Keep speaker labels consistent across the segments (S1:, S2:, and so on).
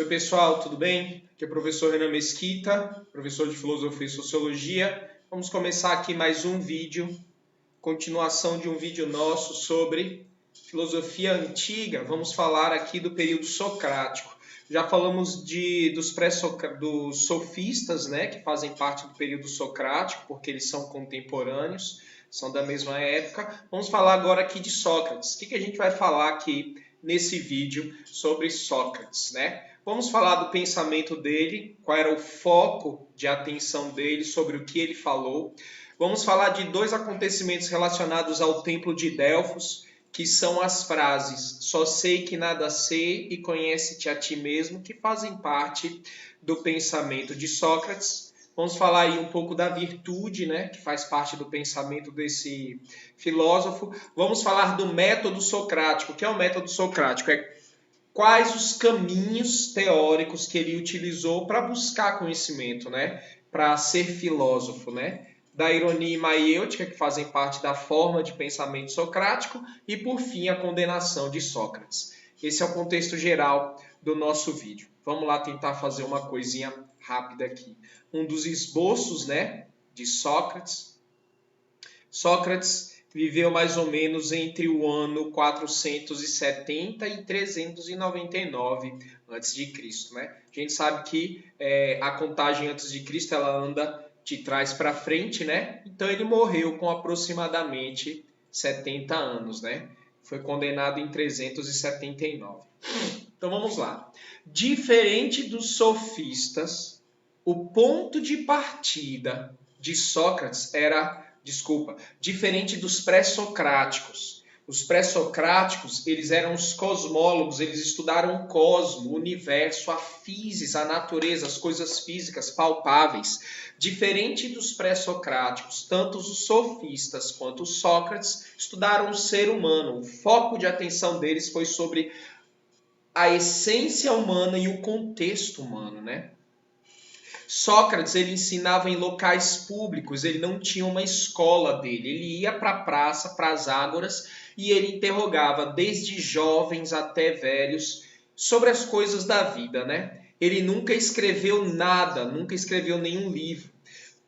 S1: Oi pessoal, tudo bem? Aqui é o professor Renan Mesquita, professor de Filosofia e Sociologia. Vamos começar aqui mais um vídeo, continuação de um vídeo nosso sobre filosofia antiga. Vamos falar aqui do período socrático. Já falamos dos sofistas, né, que fazem parte do período socrático, porque eles são contemporâneos, são da mesma época. Vamos falar agora aqui de Sócrates. O que a gente vai falar aqui nesse vídeo sobre Sócrates, né? Vamos falar do pensamento dele, qual era o foco de atenção dele, sobre o que ele falou. Vamos falar de dois acontecimentos relacionados ao Templo de Delfos, que são as frases "só sei que nada sei" e "conhece-te a ti mesmo", que fazem parte do pensamento de Sócrates. Vamos falar aí um pouco da virtude, né, que faz parte do pensamento desse filósofo. Vamos falar do método socrático. O que é o método socrático? Quais os caminhos teóricos que ele utilizou para buscar conhecimento, né, para ser filósofo, né? Da ironia e maiêutica, que fazem parte da forma de pensamento socrático, e, por fim, a condenação de Sócrates. Esse é o contexto geral do nosso vídeo. Vamos lá tentar fazer uma coisinha rápida aqui. Um dos esboços, né, de Sócrates. Sócrates viveu mais ou menos entre o ano 470 e 399 a.C., né? A gente sabe que a contagem antes de Cristo ela anda de trás para frente, né? Então ele morreu com aproximadamente 70 anos, né? Foi condenado em 379. Então vamos lá. Diferente dos sofistas, o ponto de partida de Sócrates diferente dos pré-socráticos. Os pré-socráticos, eles eram os cosmólogos, eles estudaram o cosmo, o universo, a física, a natureza, as coisas físicas palpáveis. Diferente dos pré-socráticos, tanto os sofistas quanto os Sócrates estudaram o ser humano. O foco de atenção deles foi sobre a essência humana e o contexto humano, né? Sócrates, ele ensinava em locais públicos, ele não tinha uma escola dele. Ele ia para a praça, para as ágoras, e ele interrogava desde jovens até velhos sobre as coisas da vida, né? Ele nunca escreveu nada, nunca escreveu nenhum livro.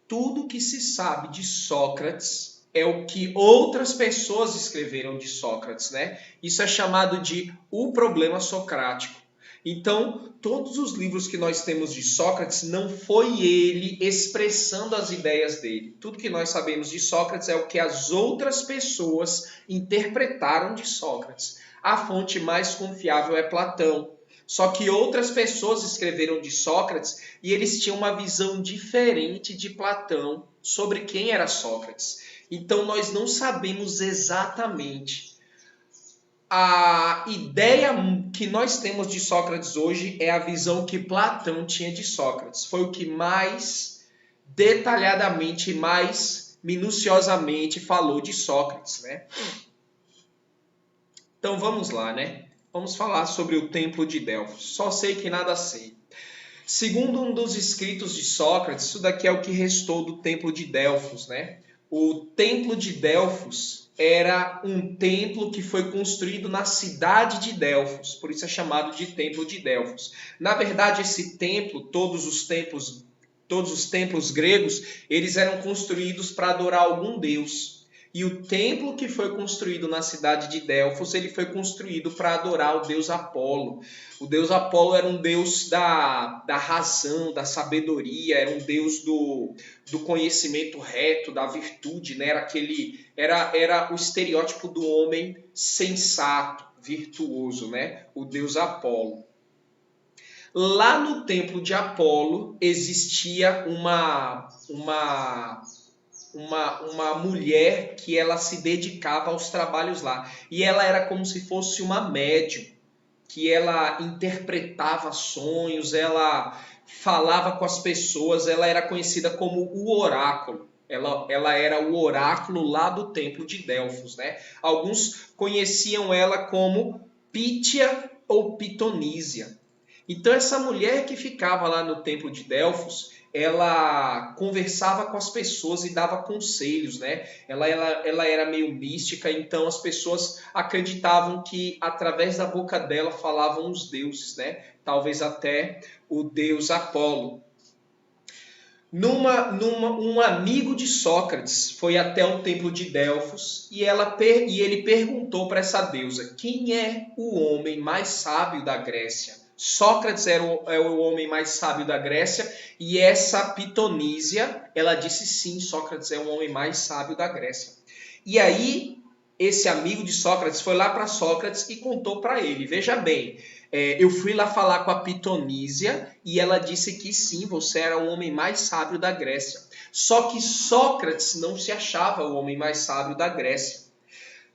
S1: Tudo que se sabe de Sócrates é o que outras pessoas escreveram de Sócrates, né? Isso é chamado de o problema socrático. Então, todos os livros que nós temos de Sócrates, não foi ele expressando as ideias dele. Tudo que nós sabemos de Sócrates é o que as outras pessoas interpretaram de Sócrates. A fonte mais confiável é Platão. Só que outras pessoas escreveram de Sócrates e eles tinham uma visão diferente de Platão sobre quem era Sócrates. Então, nós não sabemos exatamente. A ideia que nós temos de Sócrates hoje é a visão que Platão tinha de Sócrates. Foi o que mais detalhadamente, mais minuciosamente falou de Sócrates, né? Então vamos lá, né? Vamos falar sobre o Templo de Delfos. Só sei que nada sei. Segundo um dos escritos de Sócrates, isso daqui é o que restou do Templo de Delfos, né? O Templo de Delfos era um templo que foi construído na cidade de Delfos, por isso é chamado de Templo de Delfos. Na verdade, esse templo, todos os templos gregos, eles eram construídos para adorar algum deus. E o templo que foi construído na cidade de Delfos, ele foi construído para adorar o deus Apolo. O deus Apolo era um deus da razão, da sabedoria, era um deus do conhecimento reto, da virtude, né? Era o estereótipo do homem sensato, virtuoso, né? O deus Apolo. Lá no templo de Apolo existia uma mulher que ela se dedicava aos trabalhos lá. E ela era como se fosse uma médium, que ela interpretava sonhos, ela falava com as pessoas, ela era conhecida como o oráculo. Ela era o oráculo lá do templo de Delfos, né? Alguns conheciam ela como Pítia ou Pitonísia. Então essa mulher que ficava lá no templo de Delfos, ela conversava com as pessoas e dava conselhos, né? Ela era meio mística, então as pessoas acreditavam que através da boca dela falavam os deuses, né? Talvez até o deus Apolo. Um amigo de Sócrates foi até o templo de Delfos e ele perguntou para essa deusa: quem é o homem mais sábio da Grécia? Sócrates era o homem mais sábio da Grécia e essa Pitonísia, ela disse sim, Sócrates é o homem mais sábio da Grécia. E aí, esse amigo de Sócrates foi lá para Sócrates e contou para ele: veja bem, eu fui lá falar com a Pitonísia e ela disse que sim, você era o homem mais sábio da Grécia. Só que Sócrates não se achava o homem mais sábio da Grécia.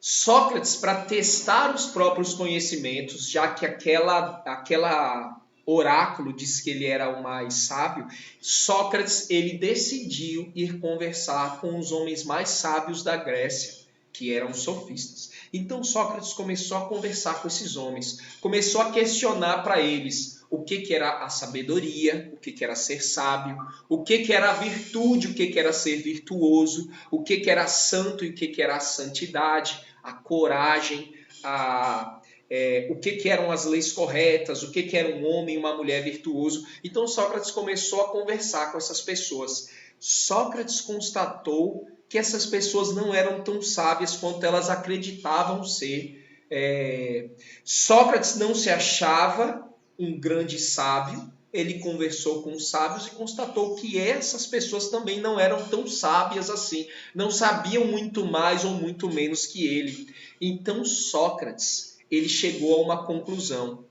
S1: Sócrates, para testar os próprios conhecimentos, já que aquela oráculo disse que ele era o mais sábio, Sócrates ele decidiu ir conversar com os homens mais sábios da Grécia, que eram os sofistas. Então Sócrates começou a conversar com esses homens, começou a questionar para eles o que era a sabedoria, o que era ser sábio, o que era a virtude, o que era ser virtuoso, o que era santo e o que era a santidade, a coragem, o que eram as leis corretas, o que era um homem e uma mulher virtuoso. Então Sócrates começou a conversar com essas pessoas. Sócrates constatou que essas pessoas não eram tão sábias quanto elas acreditavam ser. Sócrates não se achava um grande sábio, ele conversou com os sábios e constatou que essas pessoas também não eram tão sábias assim, não sabiam muito mais ou muito menos que ele. Então Sócrates, ele chegou a uma conclusão.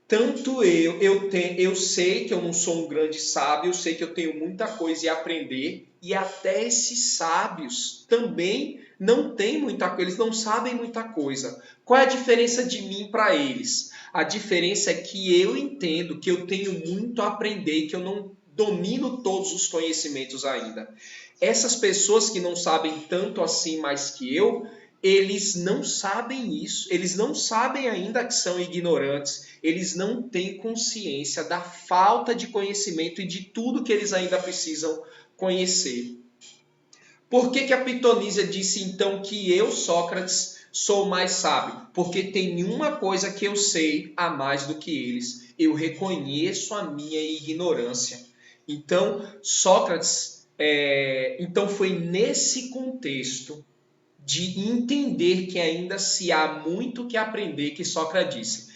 S1: Tanto eu sei que eu não sou um grande sábio, eu sei que eu tenho muita coisa a aprender, e até esses sábios também não têm muita coisa, eles não sabem muita coisa. Qual é a diferença de mim para eles? A diferença é que eu entendo que eu tenho muito a aprender e que eu não domino todos os conhecimentos ainda. Essas pessoas que não sabem tanto assim mais que eu, eles não sabem isso, eles não sabem ainda que são ignorantes, eles não têm consciência da falta de conhecimento e de tudo que eles ainda precisam conhecer. Por que a Pitonísia disse então que eu, Sócrates, sou mais sábio? Porque tem uma coisa que eu sei a mais do que eles. Eu reconheço a minha ignorância. Então, Sócrates, então foi nesse contexto de entender que ainda se há muito que aprender que Sócrates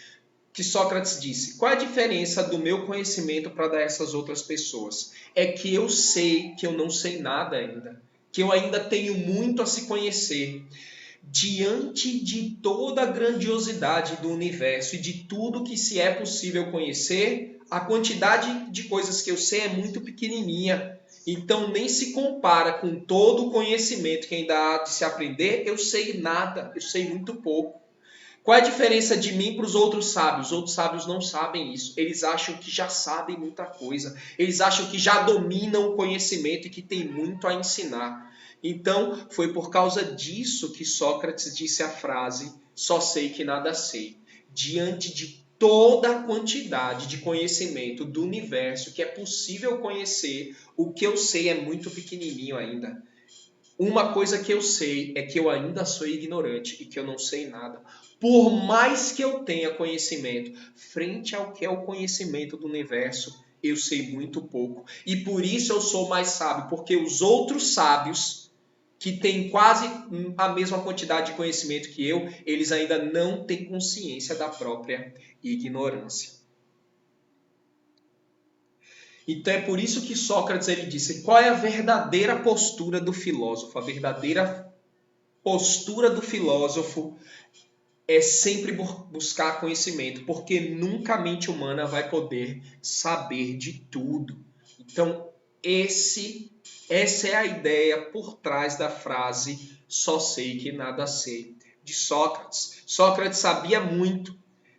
S1: disse, qual a diferença do meu conhecimento para dar a essas outras pessoas? É que eu sei que eu não sei nada ainda, que eu ainda tenho muito a se conhecer. Diante de toda a grandiosidade do universo e de tudo que se é possível conhecer, a quantidade de coisas que eu sei é muito pequenininha. Então nem se compara com todo o conhecimento que ainda há de se aprender. Eu sei nada, eu sei muito pouco. Qual é a diferença de mim para os outros sábios? Os outros sábios não sabem isso. Eles acham que já sabem muita coisa. Eles acham que já dominam o conhecimento e que tem muito a ensinar. Então, foi por causa disso que Sócrates disse a frase: só sei que nada sei. Diante de toda a quantidade de conhecimento do universo que é possível conhecer, o que eu sei é muito pequenininho ainda. Uma coisa que eu sei é que eu ainda sou ignorante e que eu não sei nada. Por mais que eu tenha conhecimento, frente ao que é o conhecimento do universo, eu sei muito pouco. E por isso eu sou mais sábio, porque os outros sábios, que têm quase a mesma quantidade de conhecimento que eu, eles ainda não têm consciência da própria ignorância. Então é por isso que Sócrates ele disse: qual é a verdadeira postura do filósofo? A verdadeira postura do filósofo é sempre buscar conhecimento, porque nunca a mente humana vai poder saber de tudo. Então essa é a ideia por trás da frase "só sei que nada sei", de Sócrates. Sócrates sabia muito,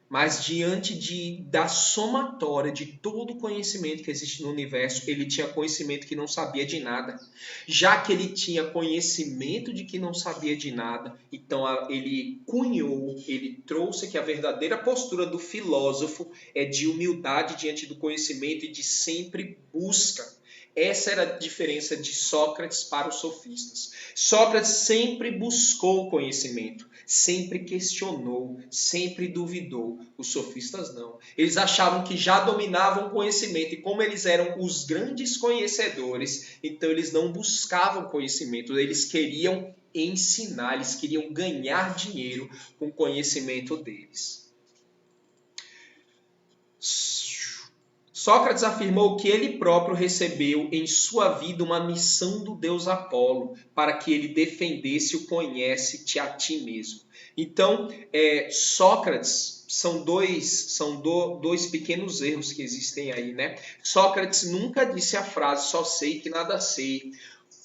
S1: mas diante da somatória de todo o conhecimento que existe no universo, ele tinha conhecimento que não sabia de nada. Já que ele tinha conhecimento de que não sabia de nada, então ele cunhou, ele trouxe que a verdadeira postura do filósofo é de humildade diante do conhecimento e de sempre busca. Essa era a diferença de Sócrates para os sofistas. Sócrates sempre buscou conhecimento, sempre questionou, sempre duvidou. Os sofistas não. Eles achavam que já dominavam o conhecimento e como eles eram os grandes conhecedores, então eles não buscavam conhecimento, eles queriam ensinar, eles queriam ganhar dinheiro com o conhecimento deles. Sócrates afirmou que ele próprio recebeu em sua vida uma missão do deus Apolo, para que ele defendesse o conhece-te a ti mesmo. Então, Sócrates, são dois pequenos erros que existem aí, né? Sócrates nunca disse a frase, só sei que nada sei.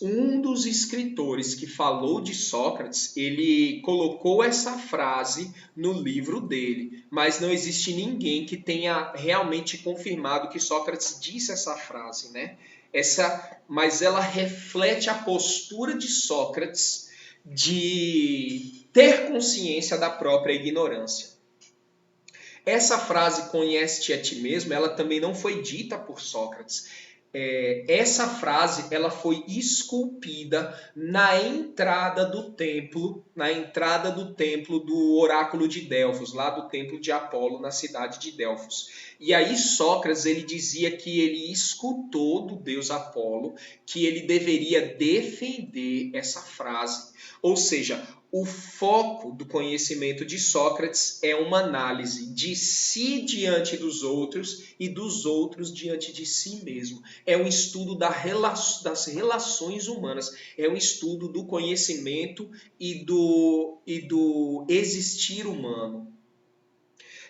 S1: Um dos escritores que falou de Sócrates, ele colocou essa frase no livro dele, mas não existe ninguém que tenha realmente confirmado que Sócrates disse essa frase, né? Mas ela reflete a postura de Sócrates de ter consciência da própria ignorância. Essa frase, conhece-te a ti mesmo, ela também não foi dita por Sócrates. Essa frase ela foi esculpida na entrada do templo do oráculo de Delfos, lá do templo de Apolo, na cidade de Delfos. E aí Sócrates ele dizia que ele escutou do deus Apolo que ele deveria defender essa frase. Ou seja, o foco do conhecimento de Sócrates é uma análise de si diante dos outros e dos outros diante de si mesmo. É um estudo das relações humanas, é um estudo do conhecimento e do existir humano.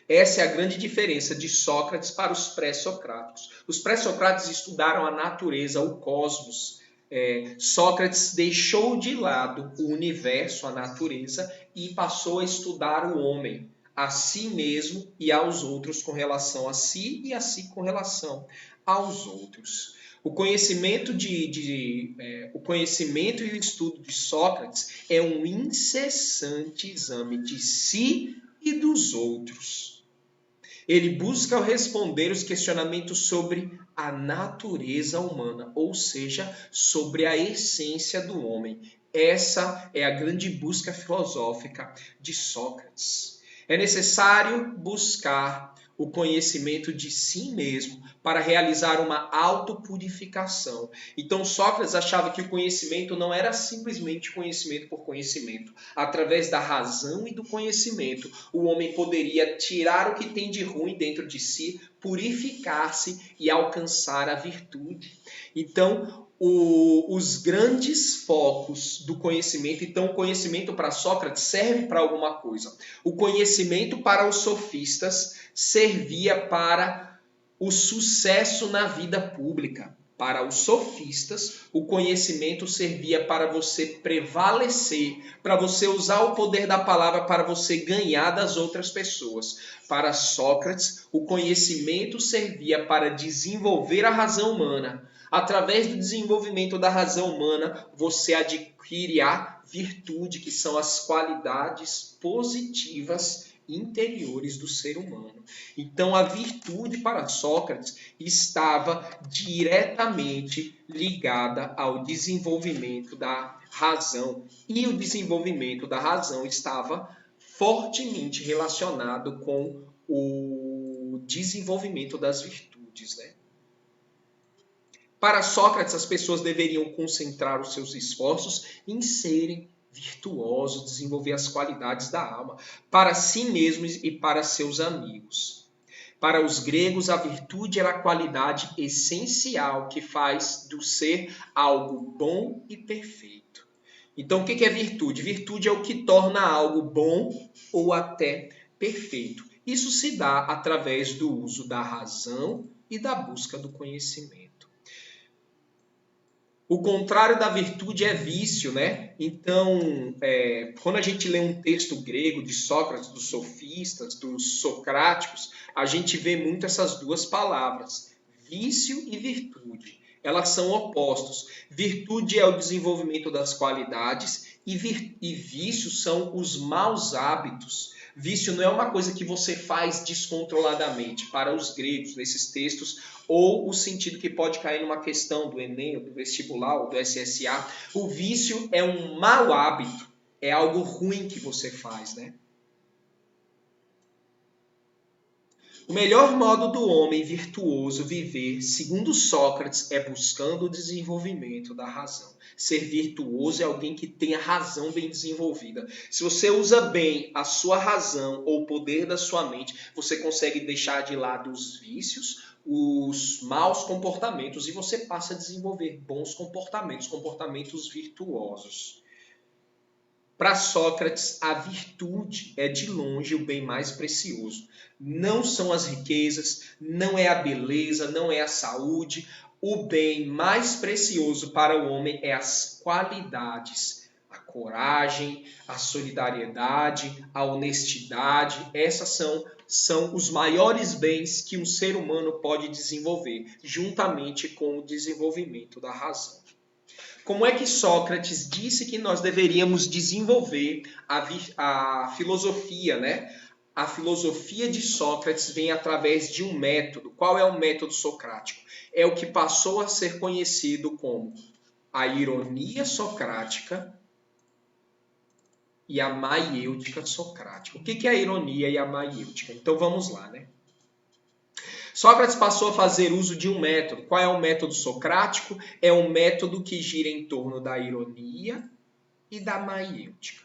S1: Essa é a grande diferença de Sócrates para os pré-socráticos. Os pré-socráticos estudaram a natureza, o cosmos. Sócrates deixou de lado o universo, a natureza, e passou a estudar o homem, a si mesmo e aos outros com relação a si e a si com relação aos outros. O conhecimento o conhecimento e o estudo de Sócrates é um incessante exame de si e dos outros. Ele busca responder os questionamentos sobre a natureza humana, ou seja, sobre a essência do homem. Essa é a grande busca filosófica de Sócrates. É necessário buscar o conhecimento de si mesmo para realizar uma autopurificação. Então Sócrates achava que o conhecimento não era simplesmente conhecimento por conhecimento. Através da razão e do conhecimento, o homem poderia tirar o que tem de ruim dentro de si, purificar-se e alcançar a virtude. Então, os grandes focos do conhecimento, então o conhecimento para Sócrates serve para alguma coisa. O conhecimento para os sofistas servia para o sucesso na vida pública. Para os sofistas, o conhecimento servia para você prevalecer, para você usar o poder da palavra para você ganhar das outras pessoas. Para Sócrates, o conhecimento servia para desenvolver a razão humana. Através do desenvolvimento da razão humana, você adquire a virtude, que são as qualidades positivas interiores do ser humano. Então, a virtude para Sócrates estava diretamente ligada ao desenvolvimento da razão. E o desenvolvimento da razão estava fortemente relacionado com o desenvolvimento das virtudes, né? Para Sócrates, as pessoas deveriam concentrar os seus esforços em serem virtuosos, desenvolver as qualidades da alma, para si mesmos e para seus amigos. Para os gregos, a virtude era a qualidade essencial que faz do ser algo bom e perfeito. Então, o que é virtude? Virtude é o que torna algo bom ou até perfeito. Isso se dá através do uso da razão e da busca do conhecimento. O contrário da virtude é vício, né? Então, quando a gente lê um texto grego de Sócrates, dos sofistas, dos socráticos, a gente vê muito essas duas palavras, vício e virtude. Elas são opostos. Virtude é o desenvolvimento das qualidades e vício são os maus hábitos. Vício não é uma coisa que você faz descontroladamente. Para os gregos, nesses textos, ou o sentido que pode cair numa questão do Enem, do vestibular, ou do SSA. O vício é um mau hábito, é algo ruim que você faz, né? O melhor modo do homem virtuoso viver, segundo Sócrates, é buscando o desenvolvimento da razão. Ser virtuoso é alguém que tem a razão bem desenvolvida. Se você usa bem a sua razão ou o poder da sua mente, você consegue deixar de lado os vícios, os maus comportamentos, e você passa a desenvolver bons comportamentos, comportamentos virtuosos. Para Sócrates, a virtude é de longe o bem mais precioso. Não são as riquezas, não é a beleza, não é a saúde. O bem mais precioso para o homem é as qualidades, a coragem, a solidariedade, a honestidade. Essas são os maiores bens que um ser humano pode desenvolver, juntamente com o desenvolvimento da razão. Como é que Sócrates disse que nós deveríamos desenvolver a filosofia, né? A filosofia de Sócrates vem através de um método. Qual é o método socrático? É o que passou a ser conhecido como a ironia socrática e a maiêutica socrática. O que é a ironia e a maiêutica? Então vamos lá, né? Sócrates passou a fazer uso de um método. Qual é o método socrático? É um método que gira em torno da ironia e da maiêutica.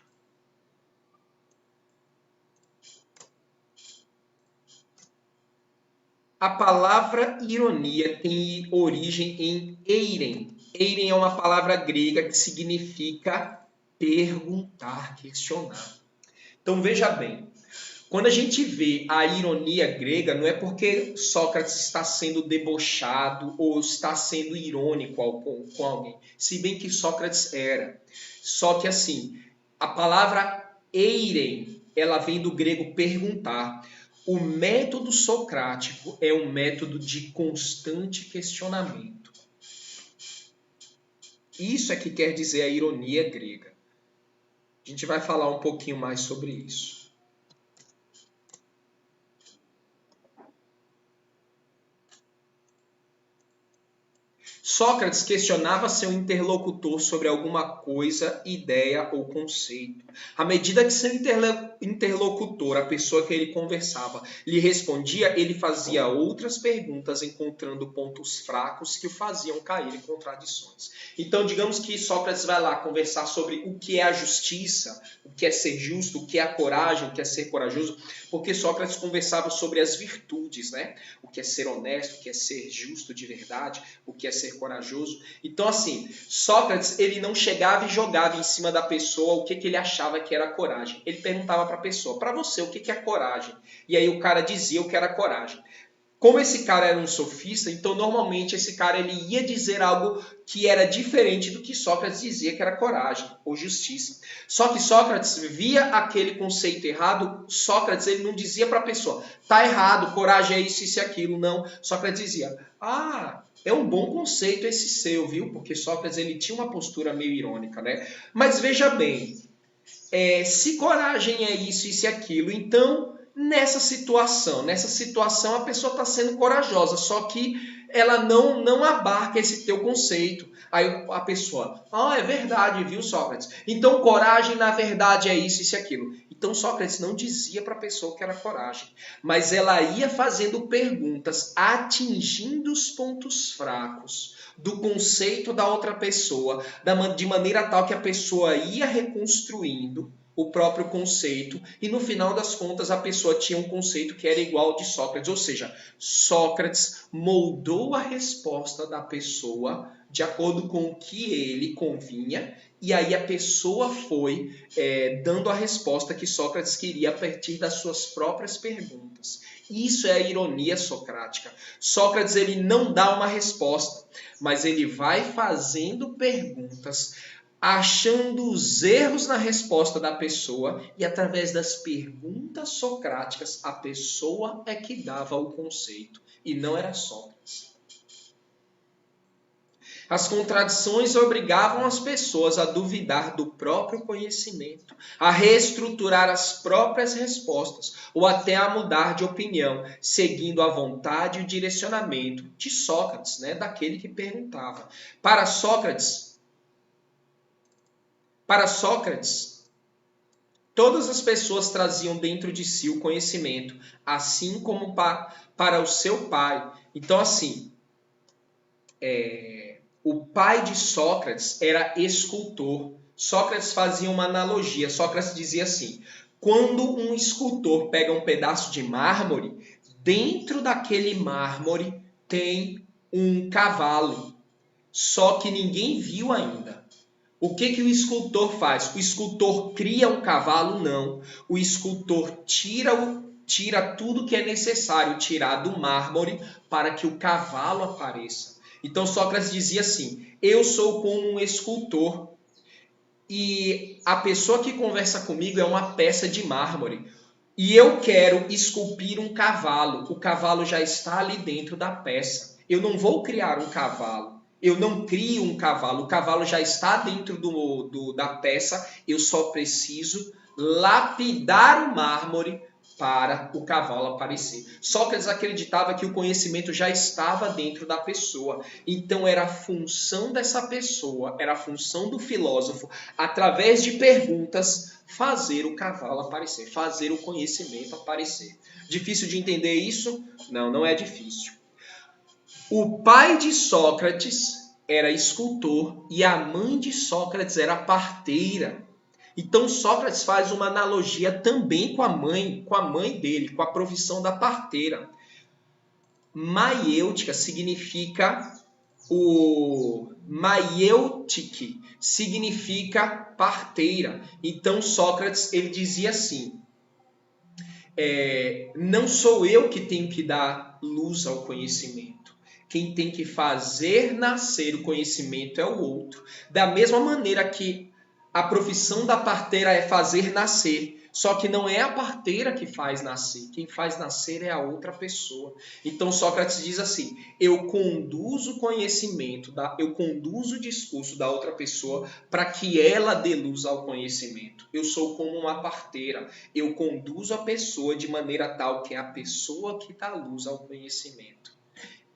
S1: A palavra ironia tem origem em eiren. Eiren é uma palavra grega que significa perguntar, questionar. Então veja bem, quando a gente vê a ironia grega, não é porque Sócrates está sendo debochado ou está sendo irônico com alguém. Se bem que Sócrates era. Só que assim, a palavra eiren, ela vem do grego perguntar. O método socrático é um método de constante questionamento. Isso é que quer dizer a ironia grega. A gente vai falar um pouquinho mais sobre isso. Sócrates questionava seu interlocutor sobre alguma coisa, ideia ou conceito. À medida que seu interlocutor, a pessoa que ele conversava, lhe respondia, ele fazia outras perguntas, encontrando pontos fracos que o faziam cair em contradições. Então, digamos que Sócrates vai lá conversar sobre o que é a justiça, o que é ser justo, o que é a coragem, o que é ser corajoso, porque Sócrates conversava sobre as virtudes, né? O que é ser honesto, o que é ser justo de verdade, o que é ser corajoso. Então, assim, Sócrates, ele não chegava e jogava em cima da pessoa o que ele achava que era coragem. Ele perguntava para a pessoa, para você, o que é coragem? E aí o cara dizia o que era coragem. Como esse cara era um sofista, então normalmente esse cara ele ia dizer algo que era diferente do que Sócrates dizia que era coragem ou justiça. Só que Sócrates via aquele conceito errado, Sócrates ele não dizia para a pessoa, tá errado, coragem é isso, isso e aquilo, não. Sócrates dizia, é um bom conceito esse seu, viu? Porque Sócrates ele tinha uma postura meio irônica, né? Mas veja bem, se coragem é isso, isso e aquilo, então nessa situação a pessoa está sendo corajosa, só que ela não abarca esse teu conceito. Aí a pessoa, é verdade, viu, Sócrates? Então coragem na verdade é isso, isso e aquilo. Então Sócrates não dizia para a pessoa que era coragem, mas ela ia fazendo perguntas, atingindo os pontos fracos do conceito da outra pessoa, de maneira tal que a pessoa ia reconstruindo o próprio conceito, e no final das contas a pessoa tinha um conceito que era igual ao de Sócrates, ou seja, Sócrates moldou a resposta da pessoa de acordo com o que ele convinha, e aí a pessoa foi dando a resposta que Sócrates queria a partir das suas próprias perguntas. Isso é a ironia socrática. Sócrates ele não dá uma resposta, mas ele vai fazendo perguntas, achando os erros na resposta da pessoa, e através das perguntas socráticas, a pessoa é que dava o conceito, e não era Sócrates. As contradições obrigavam as pessoas a duvidar do próprio conhecimento, a reestruturar as próprias respostas ou até a mudar de opinião, seguindo a vontade e o direcionamento de Sócrates, daquele que perguntava. Para Sócrates, todas as pessoas traziam dentro de si o conhecimento, assim como para o seu pai. Então, assim, o pai de Sócrates era escultor. Sócrates fazia uma analogia. Sócrates dizia assim: quando um escultor pega um pedaço de mármore, dentro daquele mármore tem um cavalo. Só que ninguém viu ainda. O que o escultor faz? O escultor cria um cavalo? Não. O escultor tira tudo que é necessário tirar do mármore para que o cavalo apareça. Então Sócrates dizia assim: eu sou como um escultor e a pessoa que conversa comigo é uma peça de mármore. E eu quero esculpir um cavalo. O cavalo já está ali dentro da peça. Eu não vou criar um cavalo. Eu não crio um cavalo. O cavalo já está dentro da peça. Eu só preciso lapidar o mármore para o cavalo aparecer. Sócrates acreditava que o conhecimento já estava dentro da pessoa. Então era a função dessa pessoa, era a função do filósofo, através de perguntas, fazer o cavalo aparecer, fazer o conhecimento aparecer. Difícil de entender isso? Não, não é difícil. O pai de Sócrates era escultor e a mãe de Sócrates era parteira. Então Sócrates faz uma analogia também com a mãe dele, com a profissão da parteira. Maiêutica significa maiêutike significa parteira. Então Sócrates ele dizia assim: não sou eu que tenho que dar luz ao conhecimento. Quem tem que fazer nascer o conhecimento é o outro. Da mesma maneira que a profissão da parteira é fazer nascer, só que não é a parteira que faz nascer. Quem faz nascer é a outra pessoa. Então Sócrates diz assim: eu conduzo o conhecimento, eu conduzo o discurso da outra pessoa para que ela dê luz ao conhecimento. Eu sou como uma parteira. Eu conduzo a pessoa de maneira tal que é a pessoa que dá luz ao conhecimento.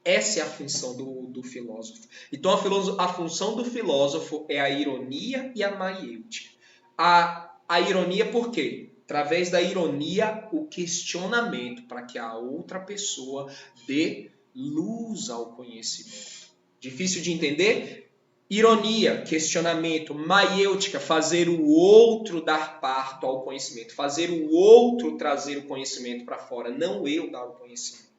S1: Essa é a função do filósofo. Então, a função do filósofo é a ironia e a maiêutica. A ironia por quê? Através da ironia, o questionamento, para que a outra pessoa dê luz ao conhecimento. Difícil de entender? Ironia, questionamento. Maiêutica, fazer o outro dar parto ao conhecimento. Fazer o outro trazer o conhecimento para fora, não eu dar o conhecimento.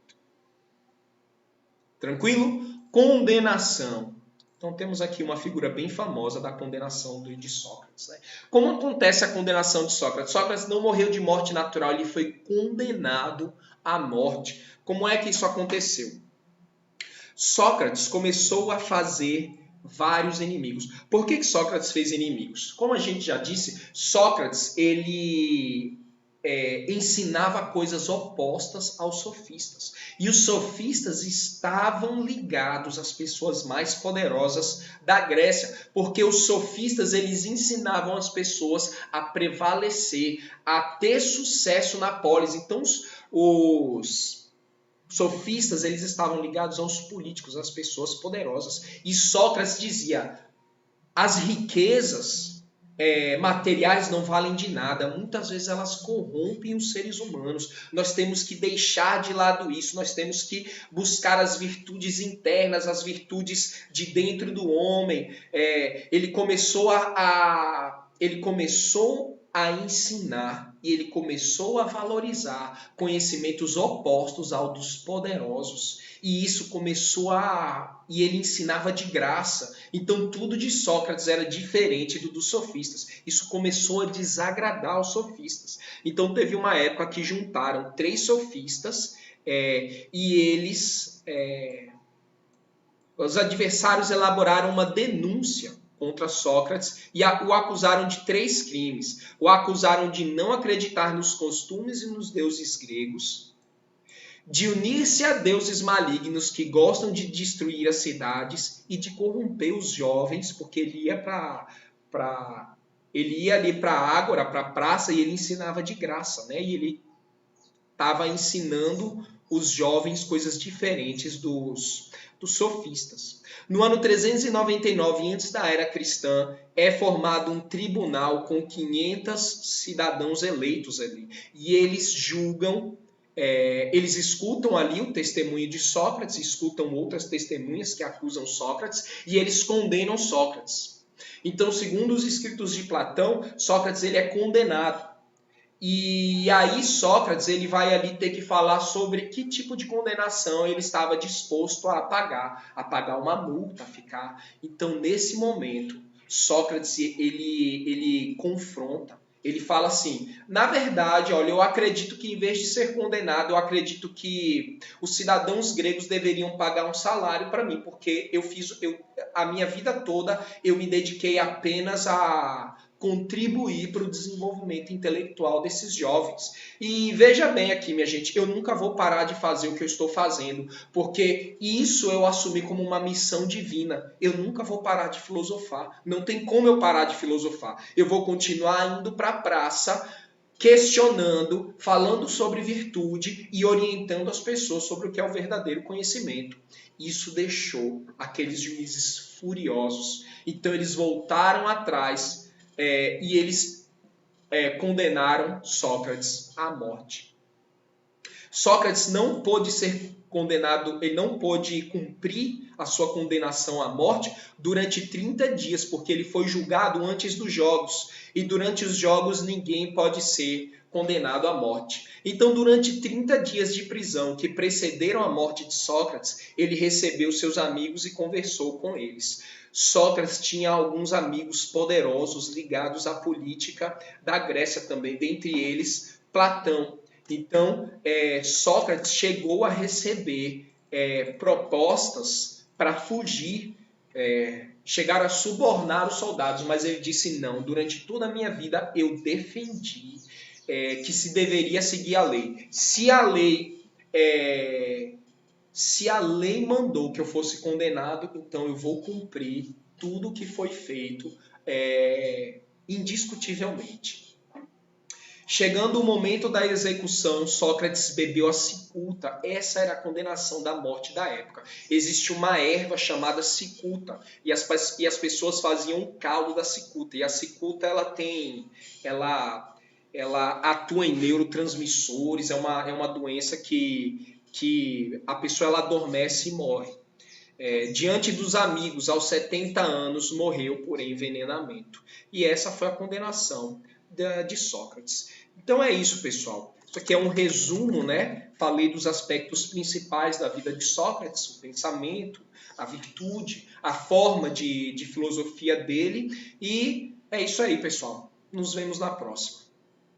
S1: Tranquilo? Condenação. Então temos aqui uma figura bem famosa da condenação de Sócrates. Como acontece a condenação de Sócrates? Sócrates não morreu de morte natural, ele foi condenado à morte. Como é que isso aconteceu? Sócrates começou a fazer vários inimigos. Por que Sócrates fez inimigos? Como a gente já disse, Sócrates ele ensinava coisas opostas aos sofistas. E os sofistas estavam ligados às pessoas mais poderosas da Grécia, porque os sofistas eles ensinavam as pessoas a prevalecer, a ter sucesso na polis. Então os sofistas eles estavam ligados aos políticos, às pessoas poderosas. E Sócrates dizia: as riquezas materiais não valem de nada. Muitas vezes elas corrompem os seres humanos. Nós temos que deixar de lado isso. Nós temos que buscar as virtudes internas, as virtudes de dentro do homem. Ele começou a ensinar e ele começou a valorizar conhecimentos opostos aos dos poderosos. E isso e ele ensinava de graça. Então tudo de Sócrates era diferente dos sofistas. Isso começou a desagradar os sofistas. Então teve uma época que juntaram 3 sofistas e os adversários elaboraram uma denúncia contra Sócrates e o acusaram de 3 crimes. O acusaram de não acreditar nos costumes e nos deuses gregos, de unir-se a deuses malignos que gostam de destruir as cidades e de corromper os jovens, porque ele ia ali para a ágora, para a praça, e ele ensinava de graça, né? E ele estava ensinando os jovens coisas diferentes dos sofistas. No ano 399, antes da era cristã, é formado um tribunal com 500 cidadãos eleitos ali. E eles julgam, eles escutam ali o testemunho de Sócrates, escutam outras testemunhas que acusam Sócrates, e eles condenam Sócrates. Então, segundo os escritos de Platão, Sócrates ele é condenado. E aí Sócrates ele vai ali ter que falar sobre que tipo de condenação ele estava disposto a pagar uma multa, a ficar. Então, nesse momento, Sócrates ele confronta, ele fala assim, na verdade, olha, eu acredito que em vez de ser condenado, eu acredito que os cidadãos gregos deveriam pagar um salário para mim, porque a minha vida toda eu me dediquei apenas a contribuir para o desenvolvimento intelectual desses jovens. E veja bem aqui, minha gente, eu nunca vou parar de fazer o que eu estou fazendo, porque isso eu assumi como uma missão divina. Eu nunca vou parar de filosofar. Não tem como eu parar de filosofar. Eu vou continuar indo para a praça, questionando, falando sobre virtude e orientando as pessoas sobre o que é o verdadeiro conhecimento. Isso deixou aqueles juízes furiosos. Então eles voltaram atrás e eles condenaram Sócrates à morte. Sócrates não pôde ser condenado, ele não pôde cumprir a sua condenação à morte durante 30 dias, porque ele foi julgado antes dos jogos. E durante os jogos ninguém pode ser condenado à morte. Então, durante 30 dias de prisão que precederam a morte de Sócrates, ele recebeu seus amigos e conversou com eles. Sócrates tinha alguns amigos poderosos ligados à política da Grécia também, dentre eles Platão. Então, Sócrates chegou a receber propostas para fugir, chegaram a subornar os soldados, mas ele disse não. Durante toda a minha vida eu defendi que se deveria seguir a lei. Se a lei mandou que eu fosse condenado, então eu vou cumprir tudo o que foi feito indiscutivelmente. Chegando o momento da execução, Sócrates bebeu a cicuta. Essa era a condenação da morte da época. Existe uma erva chamada cicuta e as pessoas faziam um caldo da cicuta. E a cicuta ela atua em neurotransmissores, é uma doença que a pessoa ela adormece e morre. Diante dos amigos, aos 70 anos, morreu por envenenamento. E essa foi a condenação de Sócrates. Então é isso, pessoal. Isso aqui é um resumo, né? Falei dos aspectos principais da vida de Sócrates, o pensamento, a virtude, a forma de filosofia dele. E é isso aí, pessoal. Nos vemos na próxima.